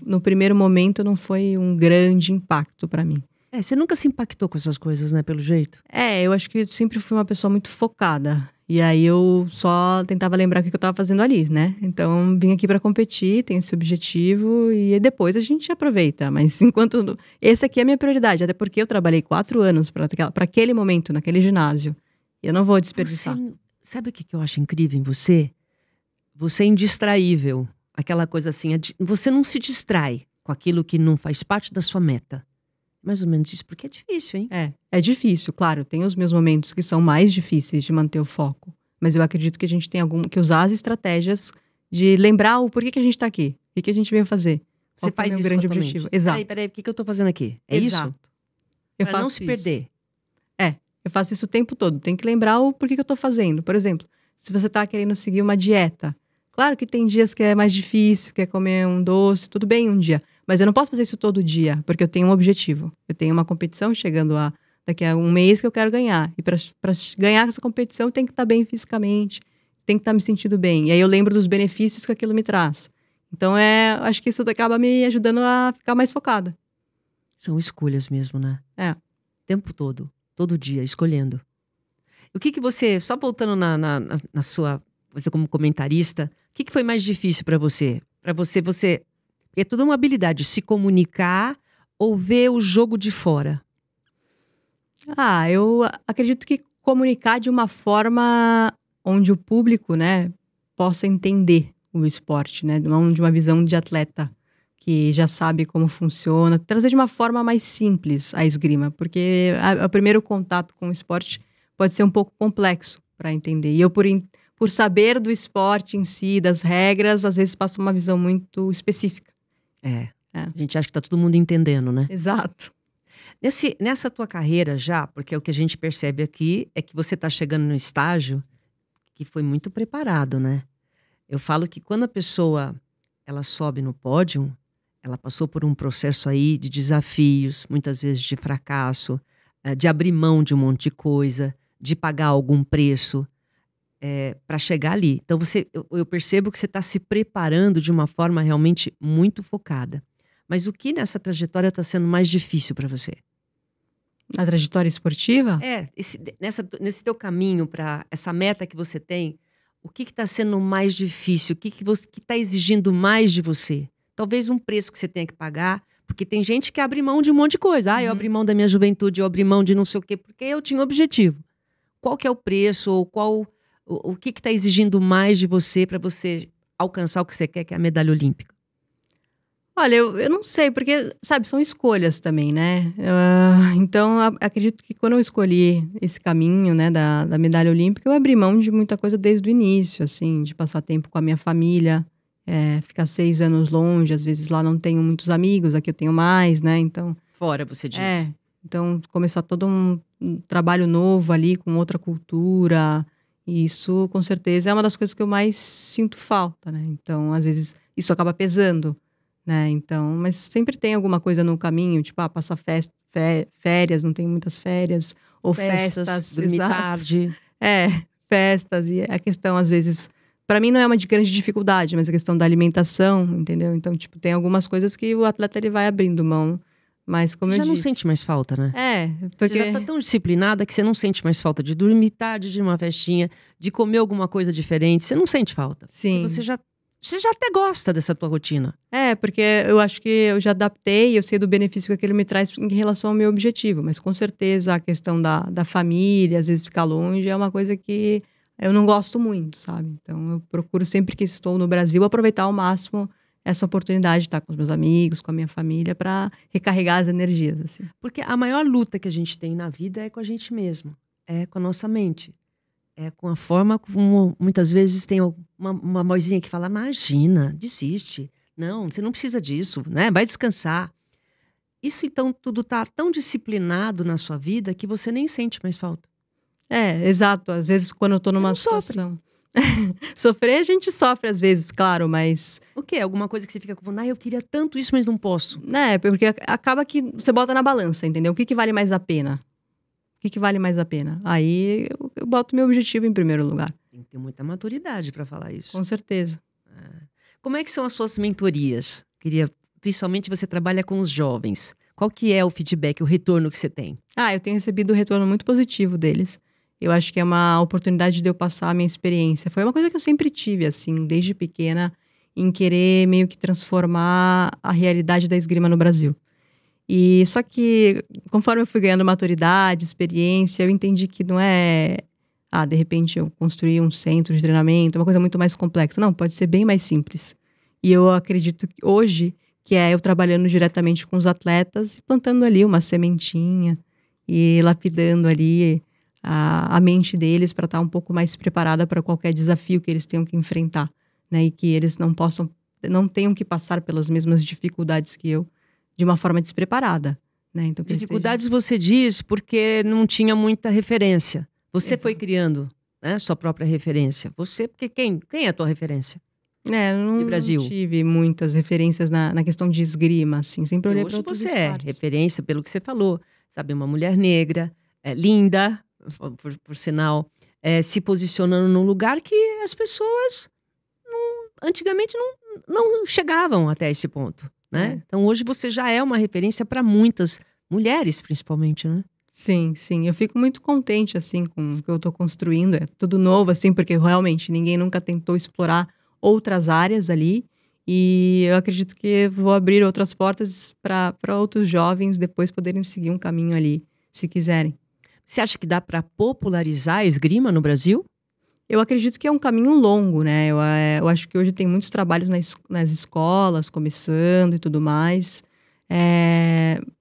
No primeiro momento, não foi um grande impacto para mim. Você nunca se impactou com essas coisas, né? Pelo jeito. Eu acho que eu sempre fui uma pessoa muito focada. E aí eu só tentava lembrar o que eu estava fazendo ali, né? Então, vim aqui para competir, tenho esse objetivo e depois a gente aproveita. Mas enquanto... Esse aqui é a minha prioridade, até porque eu trabalhei 4 anos para aquele momento, naquele ginásio. E eu não vou desperdiçar. Sabe o que eu acho incrível em você? Você é indistraível. Aquela coisa assim, você não se distrai com aquilo que não faz parte da sua meta. Mais ou menos isso, porque é difícil, hein? É difícil, claro. Tem os meus momentos que são mais difíceis de manter o foco. Mas eu acredito que a gente tem que usar as estratégias de lembrar o porquê que a gente tá aqui. O que a gente veio fazer. Você faz isso grande totalmente. objetivo. Exato. Peraí, o que eu tô fazendo aqui? É Exato. isso? Eu Pra faço não se isso. perder. Eu faço isso o tempo todo. Tem que lembrar o porquê que eu tô fazendo. Por exemplo, se você tá querendo seguir uma dieta. Claro que tem dias que é mais difícil, quer comer um doce, tudo bem um dia. Mas eu não posso fazer isso todo dia, porque eu tenho um objetivo. Eu tenho uma competição chegando daqui a um mês que eu quero ganhar. E para ganhar essa competição, eu tenho que estar bem fisicamente, tem que estar me sentindo bem. E aí eu lembro dos benefícios que aquilo me traz. Então, acho que isso acaba me ajudando a ficar mais focada. São escolhas mesmo, né? O tempo todo dia, escolhendo. O que você, só voltando na sua, você como comentarista, o que foi mais difícil para você? Para você... É tudo uma habilidade, se comunicar ou ver o jogo de fora. Eu acredito que comunicar de uma forma onde o público, né, possa entender o esporte, né, não de uma visão de atleta que já sabe como funciona, trazer de uma forma mais simples a esgrima, porque o primeiro contato com o esporte pode ser um pouco complexo para entender. E eu, por saber do esporte em si, das regras, às vezes passo uma visão muito específica. A gente acha que tá todo mundo entendendo, né? Exato. Nessa tua carreira já, porque o que a gente percebe aqui é que você tá chegando no estágio que foi muito preparado, né? Eu falo que quando a pessoa ela sobe no pódio, ela passou por um processo aí de desafios, muitas vezes de fracasso, de abrir mão de um monte de coisa, de pagar algum preço para chegar ali. Então eu percebo que você está se preparando de uma forma realmente muito focada. Mas o que nessa trajetória está sendo mais difícil para você? Na trajetória esportiva? Nesse teu caminho para essa meta que você tem, o que está sendo mais difícil? O que está exigindo mais de você? Talvez um preço que você tenha que pagar, porque tem gente que abre mão de um monte de coisa. Eu abri mão da minha juventude, eu abri mão de não sei o quê, porque eu tinha um objetivo. Qual que é o preço, ou o que está exigindo mais de você para você alcançar o que você quer, que é a medalha olímpica? Olha, eu não sei, porque, sabe, são escolhas também, né? Então, acredito que quando eu escolhi esse caminho, né, da medalha olímpica, eu abri mão de muita coisa desde o início, assim, de passar tempo com a minha família, ficar 6 anos longe, às vezes lá não tenho muitos amigos, aqui eu tenho mais, né? Então... Fora, você diz. Então, começar todo um trabalho novo ali, com outra cultura, isso, com certeza, é uma das coisas que eu mais sinto falta, né? Então, às vezes, isso acaba pesando. Né? Então, mas sempre tem alguma coisa no caminho, tipo, passar férias, não tem muitas férias, ou festas, dormir tarde. Festas, e a questão, às vezes, para mim não é uma grande dificuldade, mas a questão da alimentação, entendeu? Então, tipo, tem algumas coisas que o atleta ele vai abrindo mão, mas como você eu disse... já não sente mais falta, né? Porque... Você já tá tão disciplinada que você não sente mais falta de dormir tarde, de uma festinha, de comer alguma coisa diferente, você não sente falta. Sim. Você já Você já até gosta dessa tua rotina. Porque eu acho que eu já adaptei, eu sei do benefício que aquilo me traz em relação ao meu objetivo. Mas com certeza a questão da família, às vezes ficar longe, é uma coisa que eu não gosto muito, sabe? Então eu procuro sempre que estou no Brasil aproveitar ao máximo essa oportunidade de estar com os meus amigos, com a minha família, para recarregar as energias, assim. Porque a maior luta que a gente tem na vida é com a gente mesmo, é com a nossa mente. É com a forma como muitas vezes tem uma vozinha que fala, imagina, desiste. Não, você não precisa disso, né? Vai descansar. Isso então tudo tá tão disciplinado na sua vida que você nem sente mais falta. Exato. Às vezes quando eu tô Você numa não sofre. situação... Sofrer, a gente sofre às vezes, claro, mas... O quê? Alguma coisa que você fica com, eu queria tanto isso, mas não posso. Porque acaba que você bota na balança, entendeu? O que vale mais a pena? O que vale mais a pena? Aí eu boto meu objetivo em primeiro lugar. Tem que ter muita maturidade para falar isso. Com certeza. Como é que são as suas mentorias? Principalmente você trabalha com os jovens. Qual que é o feedback, o retorno que você tem? Eu tenho recebido um retorno muito positivo deles. Eu acho que é uma oportunidade de eu passar a minha experiência. Foi uma coisa que eu sempre tive, assim, desde pequena, em querer meio que transformar a realidade da esgrima no Brasil. E só que, conforme eu fui ganhando maturidade, experiência, eu entendi que não é... de repente eu construí um centro de treinamento, uma coisa muito mais complexa. Não, pode ser bem mais simples. E eu acredito que hoje, que é eu trabalhando diretamente com os atletas e plantando ali uma sementinha e lapidando ali a mente deles para estar um pouco mais preparada para qualquer desafio que eles tenham que enfrentar, né? E que eles não tenham que passar pelas mesmas dificuldades que eu, de uma forma despreparada, né? Então, dificuldades você diz porque não tinha muita referência. Você Exato. foi criando, né, sua própria referência. Você, porque quem é a tua referência? Eu Brasil. não tive muitas referências na questão de esgrima, assim. Sempre olhei para outros você esportes. é referência pelo que você falou. Sabe, uma mulher negra, linda, por sinal, se posicionando num lugar que as pessoas antigamente não chegavam até esse ponto, né? Então hoje você já é uma referência para muitas mulheres, principalmente, né? Sim. Eu fico muito contente, assim, com o que eu tô construindo. É tudo novo, assim, porque realmente ninguém nunca tentou explorar outras áreas ali. E eu acredito que vou abrir outras portas para outros jovens depois poderem seguir um caminho ali, se quiserem. Você acha que dá para popularizar a esgrima no Brasil? Eu acredito que é um caminho longo, né? Eu acho que hoje tem muitos trabalhos nas escolas, começando e tudo mais.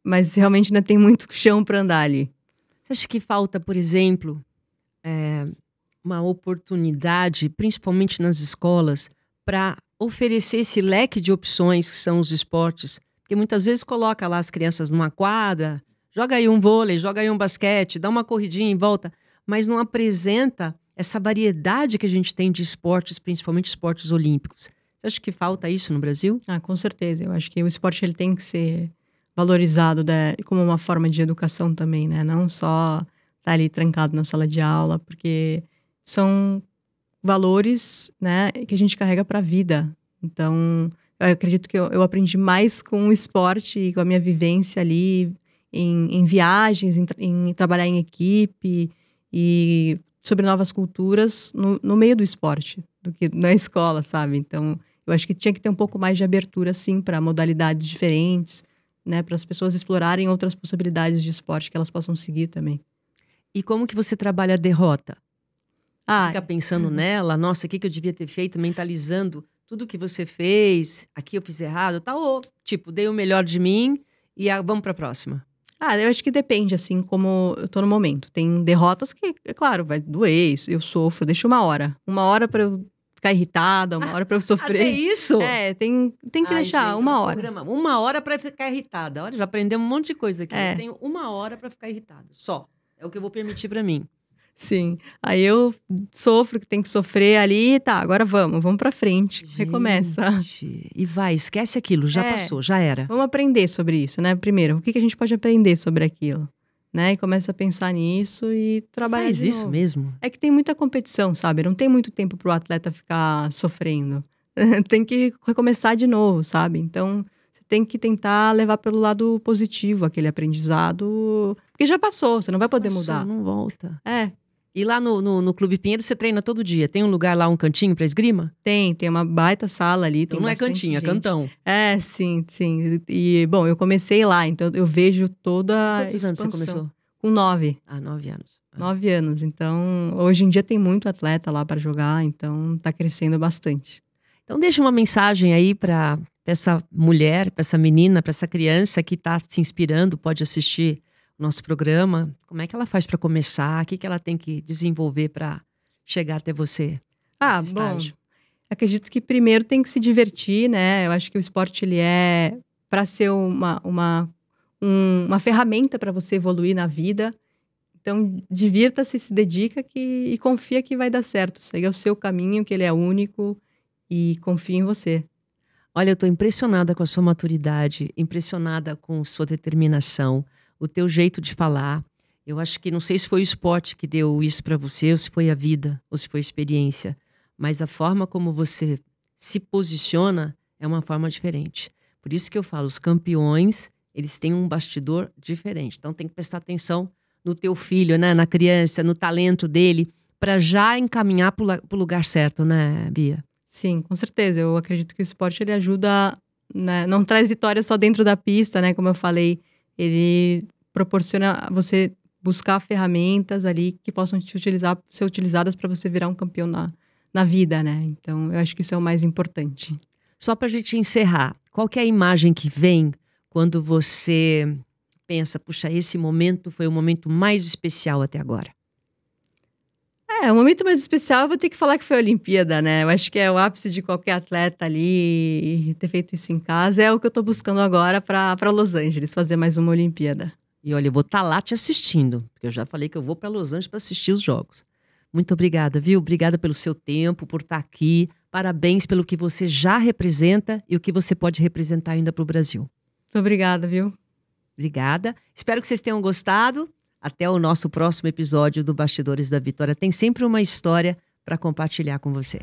Mas realmente ainda tem muito chão para andar ali. Você acha que falta, por exemplo, uma oportunidade, principalmente nas escolas, para oferecer esse leque de opções que são os esportes? Porque muitas vezes coloca lá as crianças numa quadra, joga aí um vôlei, joga aí um basquete, dá uma corridinha em volta, mas não apresenta essa variedade que a gente tem de esportes, principalmente esportes olímpicos. Você acha que falta isso no Brasil? Com certeza. Eu acho que o esporte ele tem que ser valorizado como uma forma de educação também, né? Não só estar ali trancado na sala de aula, porque são valores, né, que a gente carrega para a vida. Então, eu acredito que eu aprendi mais com o esporte e com a minha vivência ali em viagens, em trabalhar em equipe e sobre novas culturas no meio do esporte, do que na escola, sabe? Então, eu acho que tinha que ter um pouco mais de abertura, sim, para modalidades diferentes, né? Para as pessoas explorarem outras possibilidades de esporte que elas possam seguir também. E como que você trabalha a derrota? Fica pensando nela, nossa, o que eu devia ter feito, mentalizando tudo que você fez, aqui eu fiz errado, tal, ou tipo, dei o melhor de mim e vamos para a próxima. Eu acho que depende, assim, como eu tô no momento. Tem derrotas que, é claro, vai doer, eu sofro, deixa uma hora. Uma hora pra eu ficar irritada, uma hora pra eu sofrer. Até isso? Tem que deixar gente, uma hora. Programa, uma hora pra ficar irritada. Olha, já aprendemos um monte de coisa aqui. Eu tenho uma hora pra ficar irritada, só. É o que eu vou permitir pra mim. Sim. Aí eu sofro, que tem que sofrer ali, tá, agora vamos pra frente, recomeça. E vai, esquece aquilo, já passou, já era. Vamos aprender sobre isso, né? Primeiro, o que a gente pode aprender sobre aquilo? Né? E começa a pensar nisso e trabalhar de novo. Faz isso mesmo? É que tem muita competição, sabe? Não tem muito tempo pro atleta ficar sofrendo. Tem que recomeçar de novo, sabe? Então, você tem que tentar levar pelo lado positivo aquele aprendizado, porque já passou, você não vai poder mudar. Não volta. E lá no Clube Pinheiro você treina todo dia? Tem um lugar lá, um cantinho para esgrima? Tem uma baita sala ali. Então tem não é bastante cantinho, gente. é cantão. Sim. E, bom, eu comecei lá, então eu vejo toda a Quantos anos você expansão. começou? Com 9. 9 anos. 9 anos. Então, hoje em dia tem muito atleta lá para jogar, então tá crescendo bastante. Então deixa uma mensagem aí para essa mulher, para essa menina, para essa criança que está se inspirando, pode assistir o nosso programa. Como é que ela faz para começar? O que ela tem que desenvolver para chegar até você? Bom, acredito que primeiro tem que se divertir, né? Eu acho que o esporte ele é para ser uma ferramenta para você evoluir na vida. Então, divirta-se, se dedica e confia que vai dar certo. Segue o seu caminho, que ele é único, e confia em você. Olha, eu estou impressionada com a sua maturidade, impressionada com sua determinação, o teu jeito de falar. Eu acho que, não sei se foi o esporte que deu isso para você, ou se foi a vida, ou se foi a experiência. Mas a forma como você se posiciona é uma forma diferente. Por isso que eu falo, os campeões, eles têm um bastidor diferente. Então tem que prestar atenção no teu filho, né? Na criança, no talento dele, para já encaminhar para o lugar certo, né, Bia? Sim, com certeza. Eu acredito que o esporte ele ajuda, né? Não traz vitória só dentro da pista, né? Como eu falei, ele proporciona você buscar ferramentas ali que possam ser utilizadas para você virar um campeão na vida, né? Então, eu acho que isso é o mais importante. Só para a gente encerrar, qual que é a imagem que vem quando você pensa, puxa, esse momento foi o momento mais especial até agora? O momento mais especial eu vou ter que falar que foi a Olimpíada, né? Eu acho que é o ápice de qualquer atleta ali, e ter feito isso em casa é o que eu tô buscando agora para Los Angeles, fazer mais uma Olimpíada. E olha, eu vou estar lá te assistindo, porque eu já falei que eu vou para Los Angeles para assistir os jogos. Muito obrigada, viu? Obrigada pelo seu tempo, por estar aqui. Parabéns pelo que você já representa e o que você pode representar ainda para o Brasil. Muito obrigada, viu? Obrigada. Espero que vocês tenham gostado. Até o nosso próximo episódio do Bastidores da Vitória. Tem sempre uma história para compartilhar com você.